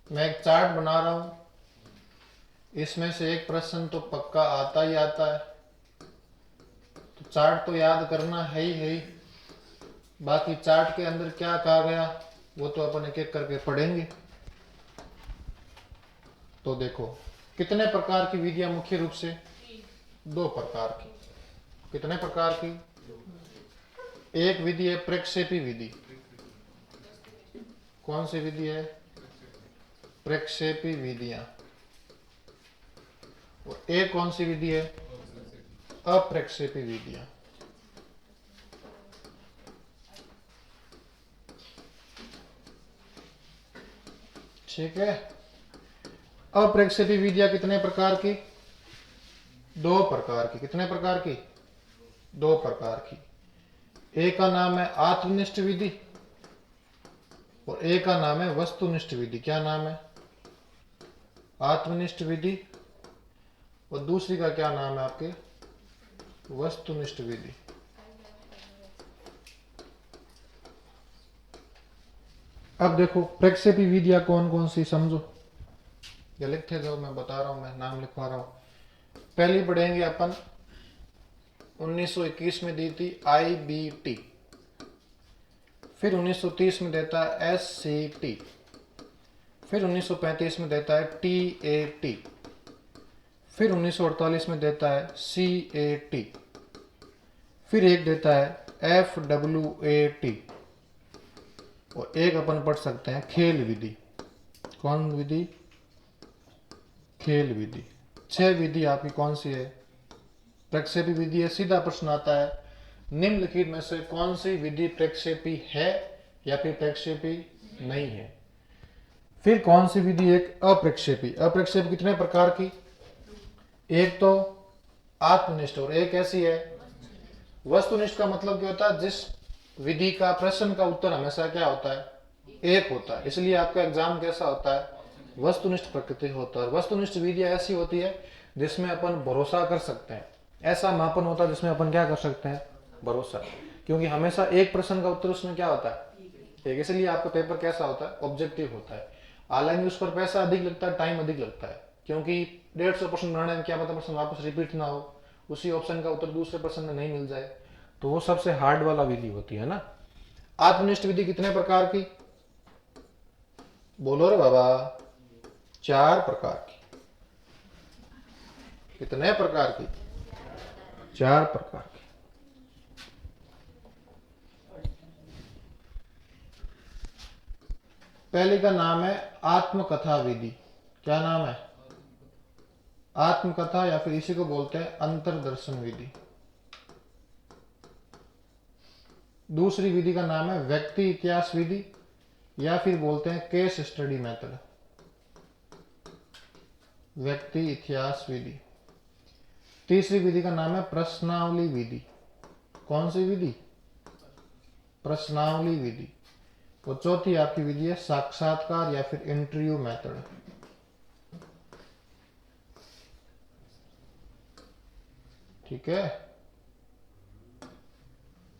मैं एक चार्ट बना रहा हूं, इसमें से एक प्रश्न तो पक्का आता ही आता है, तो चार्ट तो याद करना है ही। बाकी चार्ट के अंदर क्या कहा गया वो तो अपन एक एक करके पढ़ेंगे। तो देखो, कितने प्रकार की विधियां मुख्य रूप से? दो प्रकार की। कितने प्रकार की? एक विधि है प्रक्षेपी विधि। कौन सी विधि है? प्रक्षेपी विधियां। और एक कौन सी विधि है? अप्रक्षेपी विधियां। ठीक है। अप्रक्षेपी विधियां कितने प्रकार की? दो प्रकार की। कितने प्रकार की? दो प्रकार की। एक का नाम है आत्मनिष्ठ विधि और एक का नाम है वस्तुनिष्ठ विधि। क्या नाम है? आत्मनिष्ठ विधि। और दूसरी का क्या नाम है आपके? वस्तुनिष्ठ विधि। अब देखो प्रक्षेपी विधियां कौन कौन सी समझो, या लिखते जाओ, मैं बता रहा हूं, मैं नाम लिखवा रहा हूं। पहली पढ़ेंगे अपन, 1921 में दी थी IBT, फिर 1930 में देता है SCT, फिर 1935 में देता है TAT, फिर 1948 में देता है CAT, फिर एक देता है FWAT, और एक अपन पढ़ सकते हैं खेल विधि। कौन विधि? खेल विधि। 6 विधि आपकी कौन सी है? प्रक्षेपी विधि है। सीधा प्रश्न आता है, निम्नलिखित में से कौन सी विधि प्रक्षेपी है या फिर प्रक्षेपी नहीं है? फिर कौन सी विधि? एक अप्रक्षेपी। अप्रक्षेपी कितने प्रकार की? एक तो आत्मनिष्ठ और एक ऐसी है वस्तुनिष्ठ। का मतलब क्या होता है? जिस विधि का प्रश्न का उत्तर हमेशा क्या होता है? एक होता है। इसलिए आपका एग्जाम कैसा होता है? वस्तुनिष्ठ प्रकृति होता है। वस्तुनिष्ठ विधियां ऐसी होती है जिसमें अपन भरोसा कर सकते हैं। ऐसा मापन होता है जिसमें अपन क्या कर सकते हैं? भरोसा। क्योंकि हमेशा एक प्रश्न का उत्तर उसमें क्या होता है? एक। इसलिए आपका पेपर कैसा होता है? ऑब्जेक्टिव होता है। हालांकि उस पर पैसा अधिक लगता है, टाइम अधिक लगता है, क्योंकि 150 प्रश्न बनाने में क्या पता प्रश्न वापस रिपीट ना हो, उसी ऑप्शन का उत्तर दूसरे प्रश्न में नहीं मिल जाए, तो वो सबसे हार्ड वाला विधि होती है ना। आत्मनिष्ठ विधि कितने प्रकार की? बोलो रे बाबा। 4 प्रकार की। कितने प्रकार की? 4 प्रकार की। पहले का नाम है आत्मकथा विधि। क्या नाम है? आत्मकथा, या फिर इसी को बोलते हैं अंतरदर्शन विधि। दूसरी विधि का नाम है व्यक्ति इतिहास विधि, या फिर बोलते हैं केस स्टडी मेथड। व्यक्ति इतिहास विधि। तीसरी विधि का नाम है प्रश्नावली विधि। कौन सी विधि? प्रश्नावली विधि। और चौथी आपकी विधि है साक्षात्कार या फिर इंटरव्यू मेथड। ठीक है।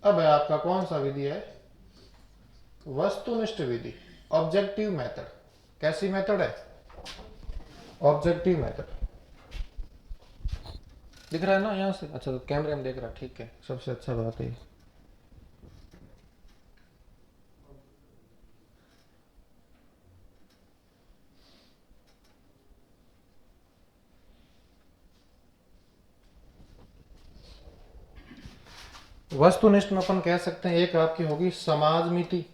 अब है आपका कौन सा विधि है? वस्तुनिष्ठ विधि, ऑब्जेक्टिव मेथड। कैसी मेथड है? Objective method. दिख रहा है ना यहां से? अच्छा, तो कैमरे में देख रहा, ठीक है, सबसे अच्छा बात है। वस्तुनिष्ठ में अपन कह सकते हैं एक आपकी होगी समाज मिति।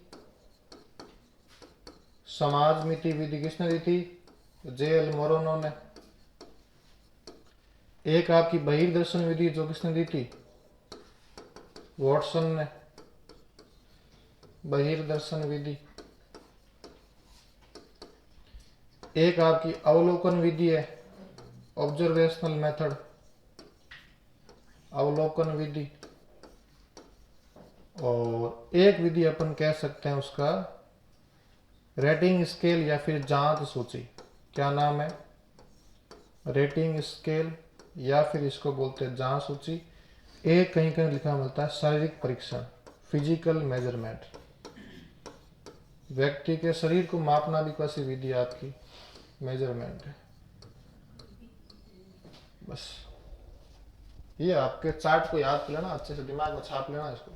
समाज मिति विधि किसने दी थी? JL मोरोनो ने। एक आपकी बहिर्दर्शन विधि जो किसने दी थी? वॉटसन ने। बहिर्दर्शन विधि। एक आपकी अवलोकन विधि है, ऑब्जर्वेशनल मेथड। अवलोकन विधि। और एक विधि अपन कह सकते हैं उसका रेटिंग स्केल या फिर जांच सूची। क्या नाम है? रेटिंग स्केल, या फिर इसको बोलते हैं जांच सूची। एक कहीं कहीं लिखा मिलता है शारीरिक परीक्षण, फिजिकल मेजरमेंट। व्यक्ति के शरीर को मापना भी कौन सी विधि है आपकी? मेजरमेंट है। बस ये आपके चार्ट को याद कर लेना, अच्छे से दिमाग में छाप लेना इसको।